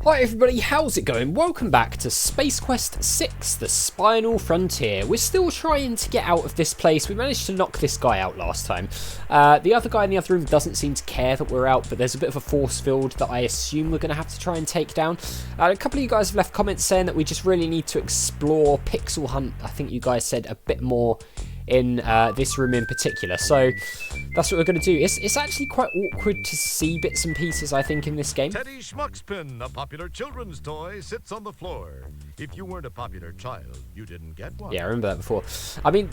Hi everybody, how's it going? Welcome back to Space Quest 6, the Spinal Frontier. We're still trying to get out of this place. We managed to knock this guy out last time. The other guy in the other room doesn't seem to care that we're out, but there's a bit of a force field that I assume we're going to have to try and take down. A couple of you guys have left comments saying that we just really need to explore Pixel Hunt. I think you guys said a bit more in this room in particular, so that's what we're going to do. It's actually quite awkward to see bits and pieces, I think, in this game. Teddy Schmuckspin, a popular children's toy, sits on the floor. If you weren't a popular child, you didn't get one. Yeah, I remember that before. I mean,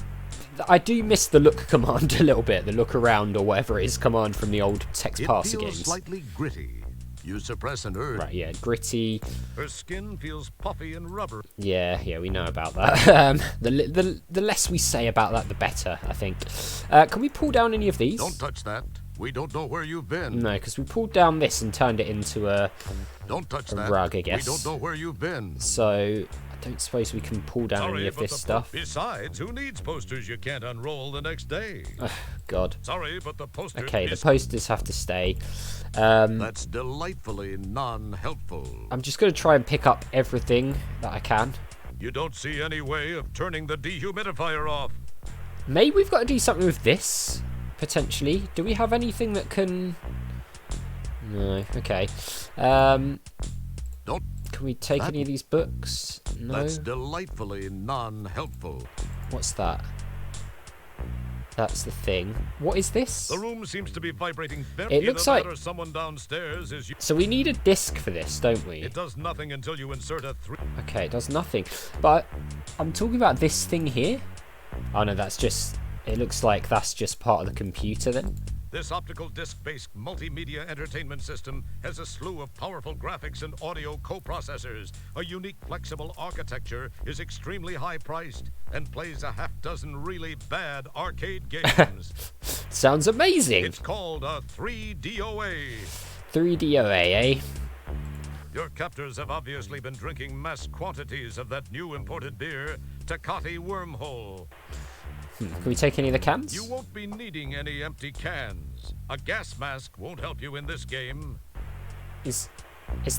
I do miss the look command a little bit, the look around or whatever it is command from the old text parser games. It feels slightly gritty. You suppress an urge. Right, yeah, gritty. Her skin feels puffy and rubber. Yeah, we know about that. The less we say about that, the better, I think. Can we pull down any of these? Don't touch that. We don't know where you've been. No, because we pulled down this and turned it into a rug, I guess. We don't know where you've been. So, I don't suppose we can pull down any of this stuff. Besides, who needs posters you can't unroll the next day? God. Sorry, but the posters... Okay, the posters have to stay. That's delightfully non-helpful. I'm just going to try and pick up everything that I can. You don't see any way of turning the dehumidifier off. Maybe we've got to do something with this, potentially. Do we have anything that can... No, okay. Can we take any of these books? No. That's delightfully non-helpful. What's that? That's the thing. What is this? The room seems to be vibrating very. It looks like someone downstairs is. So we need a disc for this, don't we? It does nothing until you insert a 3. Okay, it does nothing. But I'm talking about this thing here. Oh no, that's just. It looks like that's just part of the computer then. This optical disc-based multimedia entertainment system has a slew of powerful graphics and audio coprocessors. A unique flexible architecture, is extremely high-priced, and plays a half-dozen really bad arcade games. Sounds amazing. It's called a 3DOA. 3DOA, eh? Your captors have obviously been drinking mass quantities of that new imported beer, Tecate Wormhole. Can we take any of the cans? You won't be needing any empty cans. A gas mask won't help you in this game. Is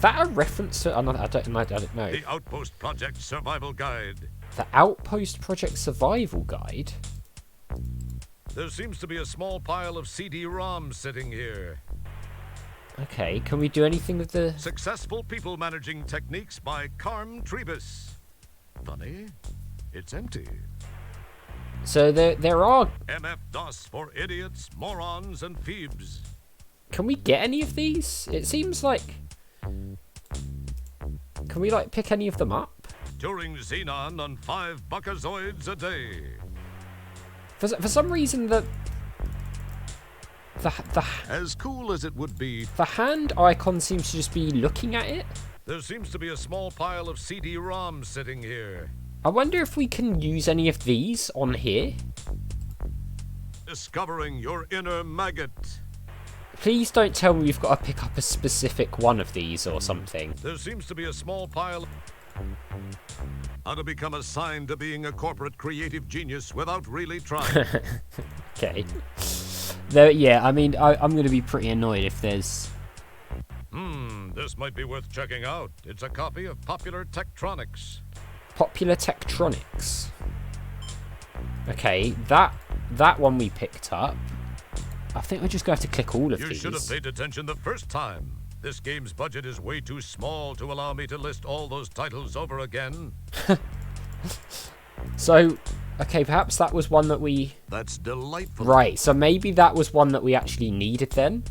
that a reference to... I don't know. The Outpost Project Survival Guide. The Outpost Project Survival Guide? There seems to be a small pile of CD-ROMs sitting here. Okay, can we do anything with the... Successful People Managing Techniques by Carm Trebus. Funny, it's empty. So there are... MF-DOS for idiots, morons, and phoebes. Can we get any of these? It seems like... Can we, like, pick any of them up? Turing Xenon on 5 buckazoids a day. For some reason, the As cool as it would be... The hand icon seems to just be looking at it. There seems to be a small pile of CD-ROMs sitting here. I wonder if we can use any of these on here. Discovering your inner maggot. Please don't tell me we've got to pick up a specific one of these or something. There seems to be a small pile. How to become assigned to being a corporate creative genius without really trying. Okay. Yeah, I mean, I'm going to be pretty annoyed if there's... This might be worth checking out. It's a copy of Popular Tektronix. Popular Tektronix. Okay, that one we picked up. I think we're just going to have to click all of these. You should have paid attention the first time. This game's budget is way too small to allow me to list all those titles over again. So, okay, perhaps that was one that we... That's delightful. Right, so maybe that was one that we actually needed then.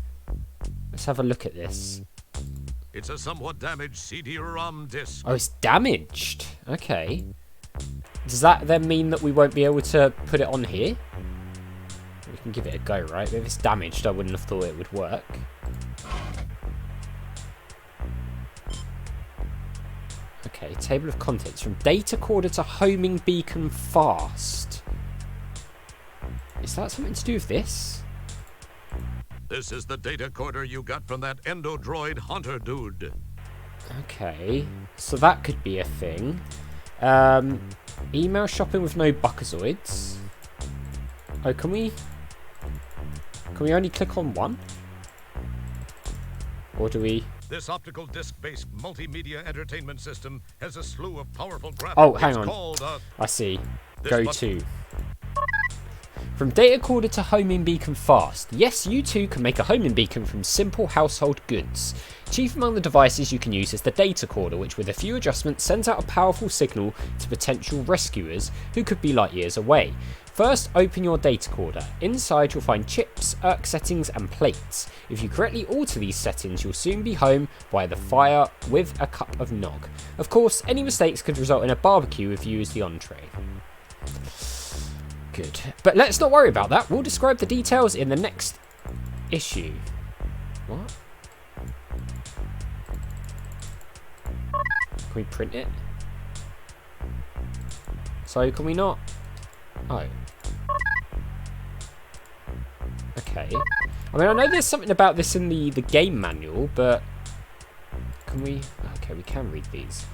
Let's have a look at this. It's a somewhat damaged CD-ROM disc. Oh, it's damaged. Okay. Does that then mean that we won't be able to put it on here? We can give it a go, right? But if it's damaged, I wouldn't have thought it would work. Okay, table of contents. From Datacorder to homing beacon fast. Is that something to do with this? This is the Datacorder you got from that Endodroid hunter dude. Okay, so that could be a thing. Email shopping with no buckazoids. Oh, can we only click on one? Or do we... This optical disc-based multimedia entertainment system has a slew of powerful graphics. Oh, hang on. Called I see. Go to. From Datacorder to homing beacon fast. Yes, you too can make a homing beacon from simple household goods. Chief among the devices you can use is the Datacorder, which with a few adjustments sends out a powerful signal to potential rescuers who could be light years away. First, open your Datacorder. Inside you'll find chips, ERC settings and plates. If you correctly alter these settings, you'll soon be home by the fire with a cup of nog. Of course, any mistakes could result in a barbecue if you use the entree. Good. But let's not worry about that. We'll describe the details in the next issue. What? Can we print it? So, can we not? Oh. Okay. I mean, I know there's something about this in the game manual, but... Can we... Okay, we can read these.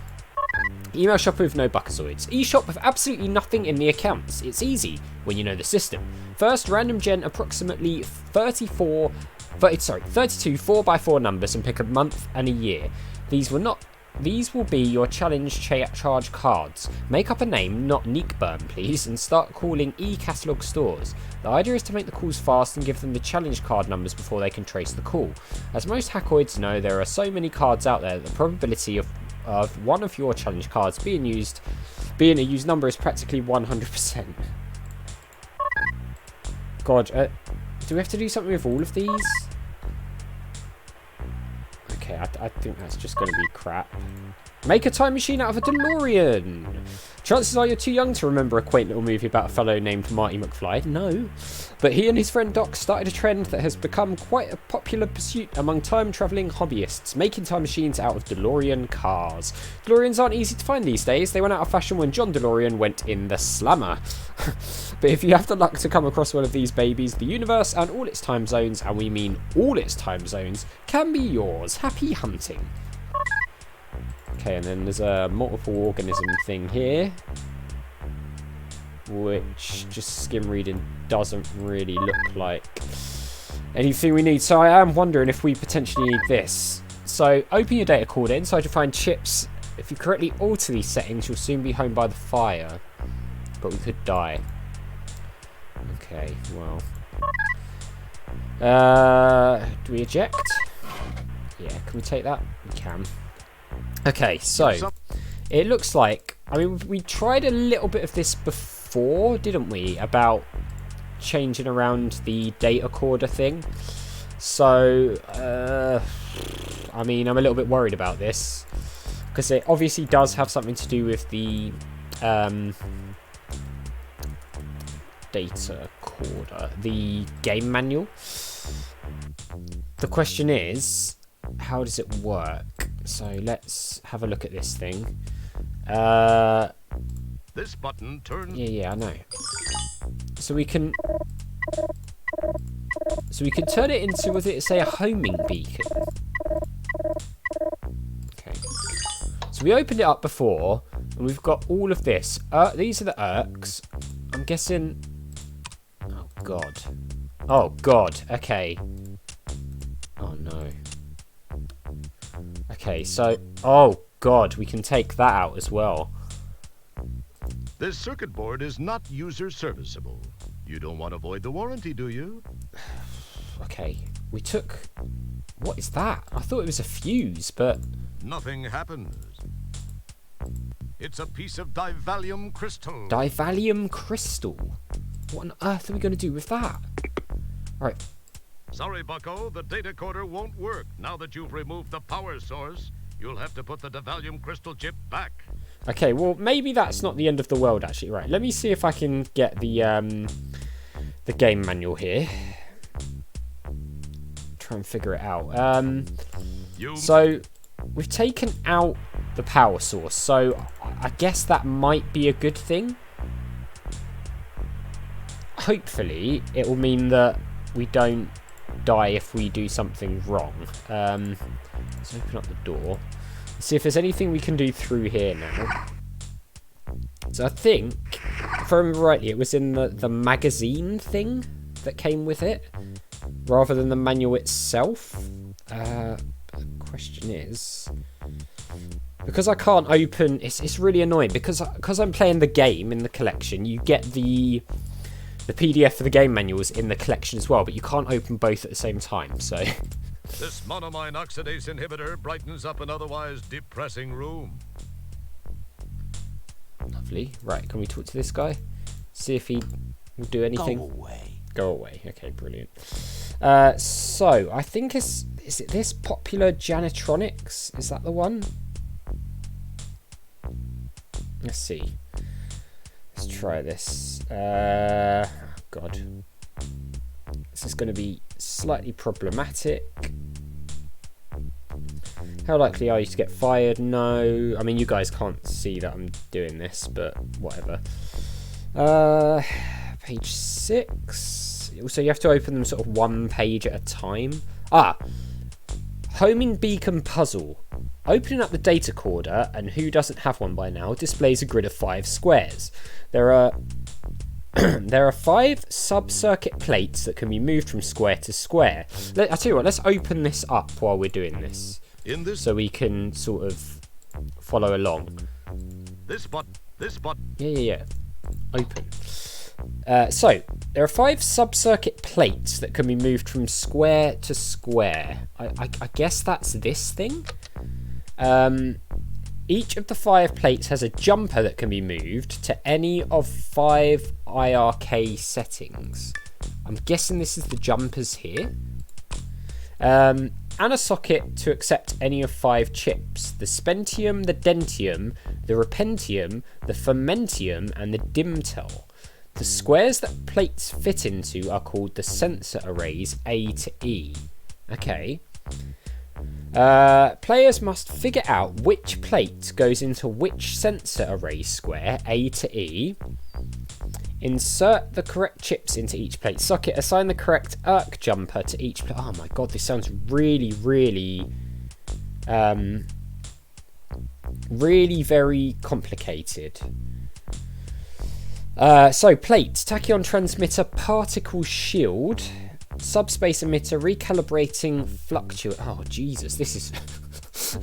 Email shopper with no buckazoids. eShop with absolutely nothing in the accounts. It's easy when you know the system. First, random gen approximately 32 4x4 numbers and pick a month and a year. These will be your challenge charge cards. Make up a name, not Neekburn, please, and start calling e-catalog stores. The idea is to make the calls fast and give them the challenge card numbers before they can trace the call. As most hackoids know, there are so many cards out there that the probability of one of your challenge cards being a used number is practically 100%. God, do we have to do something with all of these? Okay, I think that's just going to be crap. Make a time machine out of a DeLorean. Chances are you're too young to remember a quaint little movie about a fellow named Marty McFly. No. But he and his friend Doc started a trend that has become quite a popular pursuit among time-travelling hobbyists, making time machines out of DeLorean cars. DeLoreans aren't easy to find these days. They went out of fashion when John DeLorean went in the slammer. But if you have the luck to come across one of these babies, the universe and all its time zones, and we mean all its time zones, can be yours. Happy hunting. Okay, and then there's a multiple organism thing here, which just skim reading doesn't really look like anything we need. So I am wondering if we potentially need this. So open your Datacorder. Inside you'll find chips. If you correctly alter these settings, you'll soon be home by the fire. But we could die. Okay, well. Do we eject? Yeah, can we take that? We can. Okay, so it looks like, I mean, we tried a little bit of this before, didn't we? About changing around the Datacorder thing. So, I mean, I'm a little bit worried about this because it obviously does have something to do with the Datacorder, the game manual. The question is, how does it work? So let's have a look at this thing. This button turns. Yeah, I know. So we can turn it into, was it say a homing beacon? Okay. So we opened it up before, and we've got all of this. These are the ERCs. I'm guessing. Oh god. Oh god. Okay. Oh no. Okay, so, oh god, we can take that out as well. This circuit board is not user serviceable. You don't want to void the warranty, do you? Okay, we took, what is that? I thought it was a fuse, but... Nothing happens. It's a piece of divalium crystal. Divalium crystal? What on earth are we going to do with that? Right. Sorry, Bucko, the Datacorder won't work. Now that you've removed the power source, you'll have to put the divalium crystal chip back. Okay, well, maybe that's not the end of the world, actually. Right, let me see if I can get the game manual here. Try and figure it out. So, we've taken out the power source, so I guess that might be a good thing. Hopefully, it will mean that we don't die if we do something wrong. Let's open up the door. Let's see if there's anything we can do through here now. So I think, if I remember rightly, it was in the magazine thing that came with it, rather than the manual itself. question is, because I can't open, it's really annoying because I'm playing the game in the collection. You get the PDF for the game manuals in the collection as well, but you can't open both at the same time. So This monoamine oxidase inhibitor brightens up an otherwise depressing room. lovely. Right, can we talk to this guy? See if he will do anything. Go away. Okay, brilliant. So I think is it this Popular Janitronics? Is that the one? Let's see. Let's try this. God. This is going to be slightly problematic. How likely are you to get fired? No. I mean, you guys can't see that I'm doing this, but whatever. Page 6. So you have to open them sort of one page at a time. Homing beacon puzzle. Opening up the Datacorder, and who doesn't have one by now, displays a grid of 5 squares. There are 5 sub-circuit plates that can be moved from square to square. I'll tell you what, let's open this up while we're doing this. So we can sort of follow along. This button. Yeah. Open. So, there are 5 sub-circuit plates that can be moved from square to square. I guess that's this thing? Each of the 5 plates has a jumper that can be moved to any of 5 IRK settings. I'm guessing this is the jumpers here. And a socket to accept any of 5 chips. The Spentium, the Dentium, the Repentium, the Fermentium, and the Dimtel. The squares that plates fit into are called the sensor arrays A to E. Okay. Players must figure out which plate goes into which sensor array square, A to E. Insert the correct chips into each plate socket. Assign the correct ERK jumper to each plate. Oh my god, this sounds really, really very complicated. So, plate, tachyon transmitter, particle shield, subspace emitter, recalibrating fluctuate. Oh, Jesus, this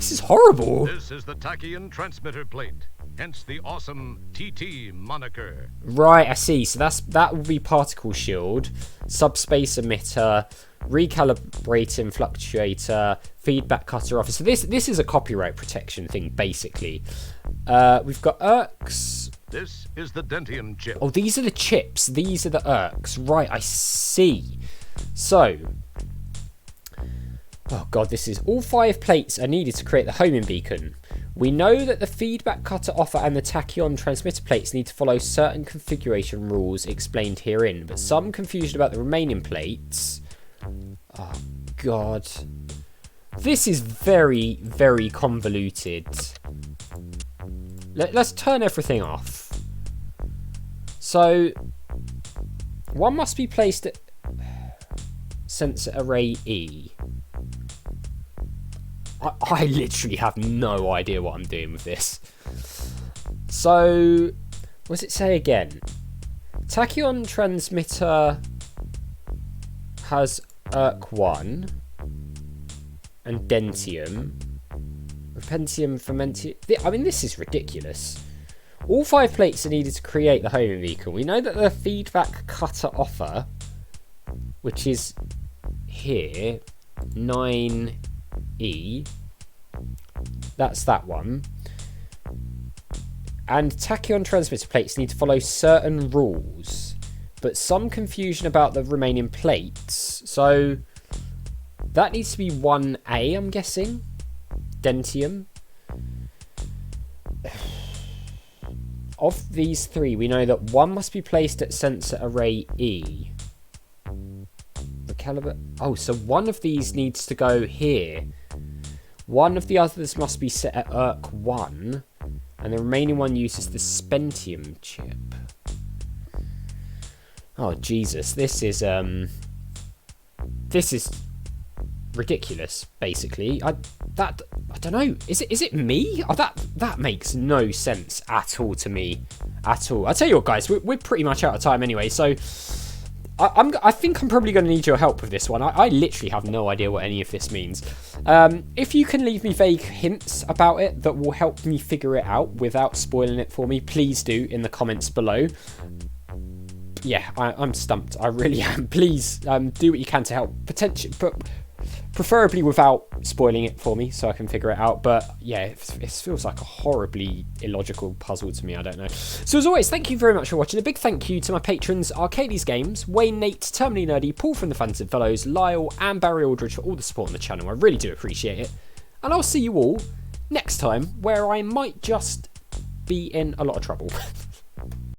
is horrible. This is the tachyon transmitter plate, hence the awesome TT moniker. Right, I see. So that would be particle shield, subspace emitter, recalibrating fluctuator, feedback cutter officer. So this is a copyright protection thing, basically. We've got ERKs. This is the Dentium chip. Oh, these are the chips. These are the ERKs. Right, I see. So, oh god, this is all 5 plates are needed to create the homing beacon. We know that the feedback cutter offer and the tachyon transmitter plates need to follow certain configuration rules explained herein, but some confusion about the remaining plates. Oh god. This is very, very convoluted. Let's turn everything off. So, one must be placed at sensor array E. I literally have no idea what I'm doing with this. So, what does it say again? Tachyon transmitter has ERK1 and Dentium. Repentium, Fermentium. I mean, this is ridiculous. All 5 plates are needed to create the homing beacon. We know that the feedback cutter offer, which is here, 9E, that's that one. And tachyon transmitter plates need to follow certain rules, but some confusion about the remaining plates. So that needs to be 1A, I'm guessing. Dentium. Of these 3, we know that one must be placed at sensor array E. The caliber. Oh, so one of these needs to go here. One of the others must be set at ERK1, and the remaining one uses the Spentium chip. Oh Jesus, this is ridiculous. Basically, I don't know. Is it me? Oh, that makes no sense at all to me, at all. I tell you what, guys, we're pretty much out of time anyway. So I think I'm probably going to need your help with this one. I literally have no idea what any of this means. If you can leave me vague hints about it that will help me figure it out without spoiling it for me, please do in the comments below. Yeah, I'm stumped. I really am. Please do what you can to help. Preferably without spoiling it for me so I can figure it out. But yeah, it feels like a horribly illogical puzzle to me. I don't know. So as always, thank you very much for watching. A big thank you to my patrons, Arcades Games, Wayne, Nate, Terminally Nerdy, Paul from the Phantom Fellows, Lyle and Barry Aldridge for all the support on the channel. I really do appreciate it. And I'll see you all next time where I might just be in a lot of trouble.